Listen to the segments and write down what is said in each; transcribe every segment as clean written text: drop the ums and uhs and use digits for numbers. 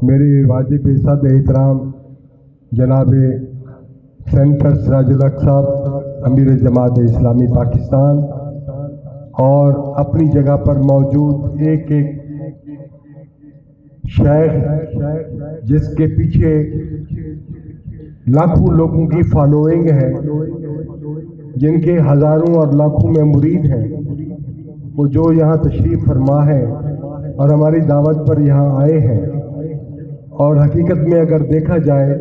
میرے واجب صد احترام جناب سینٹر سراج الحق صاحب امیر جماعت اسلامی پاکستان اور اپنی جگہ پر موجود ایک شیخ جس کے پیچھے لاکھوں لوگوں کی فالوئنگ ہے، جن کے ہزاروں اور لاکھوں میں مرید ہیں، وہ جو یہاں تشریف فرما ہے اور ہماری دعوت پر یہاں آئے ہیں، اور حقیقت میں اگر دیکھا جائے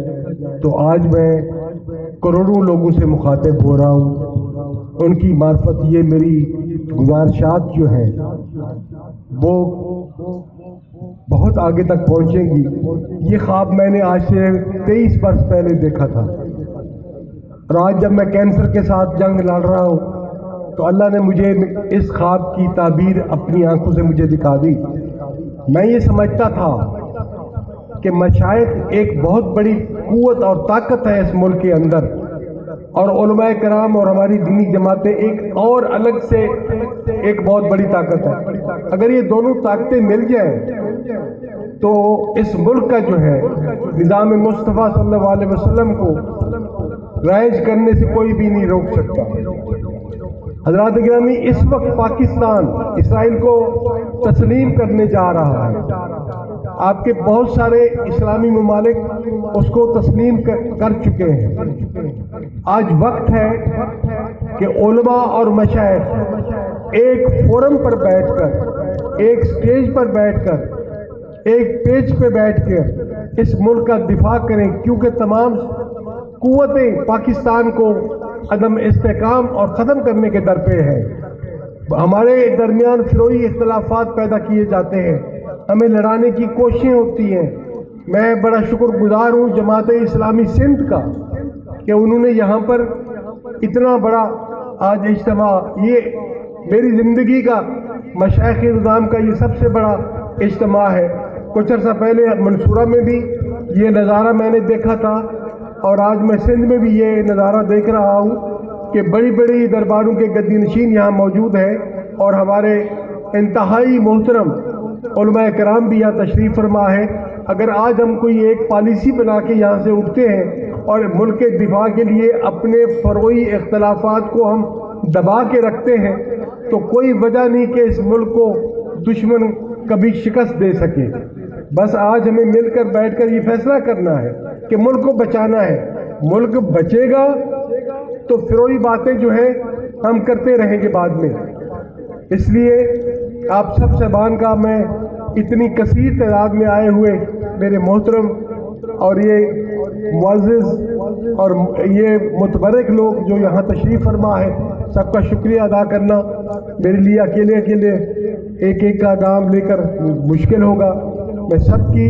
تو آج میں کروڑوں لوگوں سے مخاطب ہو رہا ہوں۔ ان کی معرفت یہ میری گزارشات جو ہیں وہ بہت آگے تک پہنچیں گی۔ یہ خواب میں نے آج سے 23 برس پہلے دیکھا تھا، اور آج جب میں کینسر کے ساتھ جنگ لڑ رہا ہوں تو اللہ نے مجھے اس خواب کی تعبیر اپنی آنکھوں سے مجھے دکھا دی۔ میں یہ سمجھتا تھا کہ مشائخ ایک بہت بڑی قوت اور طاقت ہے اس ملک کے اندر، اور علماء کرام اور ہماری دینی جماعتیں ایک اور الگ سے ایک بہت بڑی طاقت ہے۔ اگر یہ دونوں طاقتیں مل جائیں تو اس ملک کا جو ہے نظام مصطفیٰ صلی اللہ علیہ وسلم کو رائج کرنے سے کوئی بھی نہیں روک سکتا۔ حضرات گرامی، اس وقت پاکستان اسرائیل کو تسلیم کرنے جا رہا ہے۔ آپ کے بہت سارے اسلامی ممالک اس کو تسلیم کر چکے ہیں۔ آج وقت ہے کہ علماء اور مشائخ ایک فورم پر بیٹھ کر، ایک سٹیج پر بیٹھ کر، ایک پیج پہ بیٹھ کر اس ملک کا دفاع کریں، کیونکہ تمام قوتیں پاکستان کو عدم استحکام اور ختم کرنے کے در پہ ہیں۔ ہمارے درمیان فروئی اختلافات پیدا کیے جاتے ہیں، ہمیں لڑانے کی کوششیں ہوتی ہیں۔ میں بڑا شکر گزار ہوں جماعت اسلامی سندھ کا کہ انہوں نے یہاں پر اتنا بڑا آج اجتماع، یہ میری زندگی کا مشائخ نظام کا یہ سب سے بڑا اجتماع ہے۔ کچھ عرصہ پہلے منصورہ میں بھی یہ نظارہ میں نے دیکھا تھا، اور آج میں سندھ میں بھی یہ نظارہ دیکھ رہا ہوں کہ بڑی بڑی درباروں کے گدی نشین یہاں موجود ہیں، اور ہمارے انتہائی محترم علماء کرام بھی یہاں تشریف فرما ہے۔ اگر آج ہم کوئی ایک پالیسی بنا کے یہاں سے اٹھتے ہیں اور ملک کے دفاع کے لیے اپنے فروئی اختلافات کو ہم دبا کے رکھتے ہیں تو کوئی وجہ نہیں کہ اس ملک کو دشمن کبھی شکست دے سکے۔ بس آج ہمیں مل کر بیٹھ کر یہ فیصلہ کرنا ہے کہ ملک کو بچانا ہے۔ ملک بچے گا تو فروئی باتیں جو ہیں ہم کرتے رہیں گے بعد میں۔ اس لیے آپ سب صاحبان کا میں اتنی کثیر تعداد میں آئے ہوئے میرے محترم اور یہ معزز اور یہ متبرک لوگ جو یہاں تشریف فرما ہے، سب کا شکریہ ادا کرنا میرے لیے اکیلے ایک ایک کا نام لے کر مشکل ہوگا۔ میں سب کی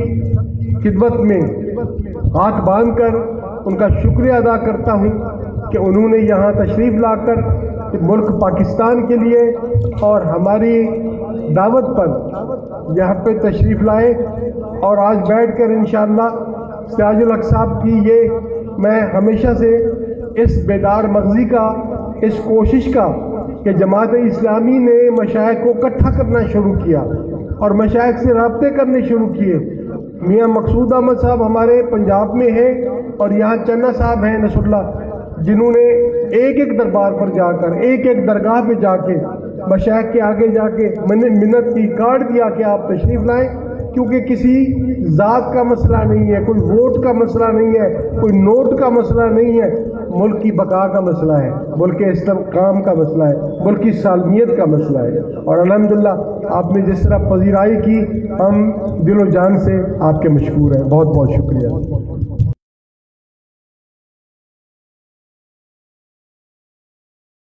خدمت میں ہاتھ باندھ کر ان کا شکریہ ادا کرتا ہوں کہ انہوں نے یہاں تشریف لا کر ملک پاکستان کے لیے اور ہماری دعوت پر یہاں پہ تشریف لائے، اور آج بیٹھ کر انشاءاللہ سراج الحق صاحب کی یہ میں ہمیشہ سے اس بیدار مغزی کا، اس کوشش کا کہ جماعت اسلامی نے مشائخ کو اکٹھا کرنا شروع کیا اور مشائخ سے رابطے کرنے شروع کیے۔ میاں مقصود احمد صاحب ہمارے پنجاب میں ہیں، اور یہاں چنا صاحب ہیں نصر اللہ، جنہوں نے ایک ایک دربار پر جا کر، ایک ایک درگاہ پہ جا کے مشائخ کے آگے جا کے منت کی، کارڈ دیا کہ آپ تشریف لائیں، کیونکہ کسی ذات کا مسئلہ نہیں ہے، کوئی ووٹ کا مسئلہ نہیں ہے، کوئی نوٹ کا مسئلہ نہیں ہے، ملک کی بقا کا مسئلہ ہے، ملک کے استحکام کا مسئلہ ہے، ملک کی سالمیت کا مسئلہ ہے۔ اور الحمدللہ آپ نے جس طرح پذیرائی کی، ہم دل و جان سے آپ کے مشکور ہیں۔ بہت بہت شکریہ۔